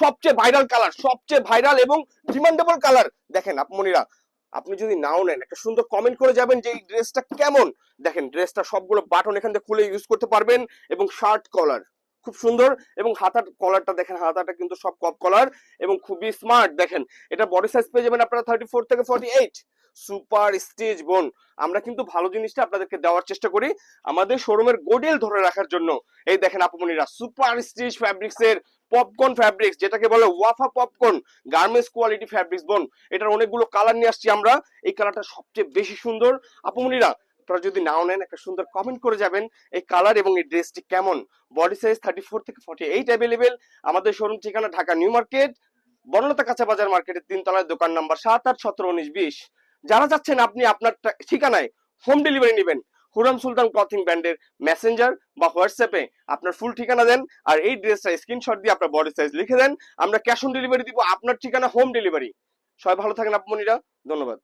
সবচেয়ে viral colour, সবচেয়ে viral এবং ডিমান্ডেবল কালার। দেখেন আপুমনিরা, আপনি যদি নাও নেন একটা সুন্দর কমেন্ট করে যাবেন যে এই ড্রেসটা কেমন। দেখেন ড্রেসটা সবগুলো বাটন এখান থেকে খুলে ইউজ করতে পারবেন এবং শার্ট কলার খুব সুন্দর, এবং হাতার কলারটা দেখেন, হাতাটা কিন্তু সব কপ কলার এবং খুবই স্মার্ট। দেখেন এটা বডি সাইজ পেয়ে যাবেন আপনারা 34 থেকে 48। সুপার স্টিচ বোন, আমরা কিন্তু ভালো জিনিসটা আপনাদেরকে দেওয়ার চেষ্টা করি আমাদের শোরুমের গোডেল ধরে রাখার জন্য। এই দেখেন আপুমনিরা, সুপার স্টিচ ফ্যাব্রিক্স এর পপকর্ন ফ্যাব্রিক্স, যেটাকে বলে ওয়াফা পপকর্ন গার্মেন্টস কোয়ালিটি ফ্যাব্রিক্স বোন। এটার অনেকগুলো কালার নিয়ে আসছি আমরা, এই কালারটা সবচেয়ে বেশি সুন্দর। আপুমনিরা আপনারা যদি নাও নেন একটা সুন্দর কমেন্ট করে যাবেন এই কালার এবং এই ড্রেসটি কেমন। বডি সাইজ 34 থেকে 48 অ্যাভেলেবেল। আমাদের শোরুম ঠিকানা ঢাকা নিউ মার্কেট, বনলতা কাঁচা বাজার মার্কেটের 3 তলায়, দোকান নাম্বার 7, 8, 17, 19, 20। যারা চাচ্ছেন আপনি আপনার ঠিকানায় হোম ডেলিভারি নেবেন, হুরাম সুলতান ক্লথিং ব্র্যান্ডের মেসেঞ্জার বা হোয়াটসঅ্যাপে আপনার ফুল ঠিকানা দেন আর এই ড্রেসটা স্ক্রিনশট দিয়ে আপনার বডি সাইজ লিখে দেন, আমরা ক্যাশ অন ডেলিভারি দিব, আপনার ঠিকানা হোম ডেলিভারি। সবাই ভালো থাকেন আপমনিরা, ধন্যবাদ।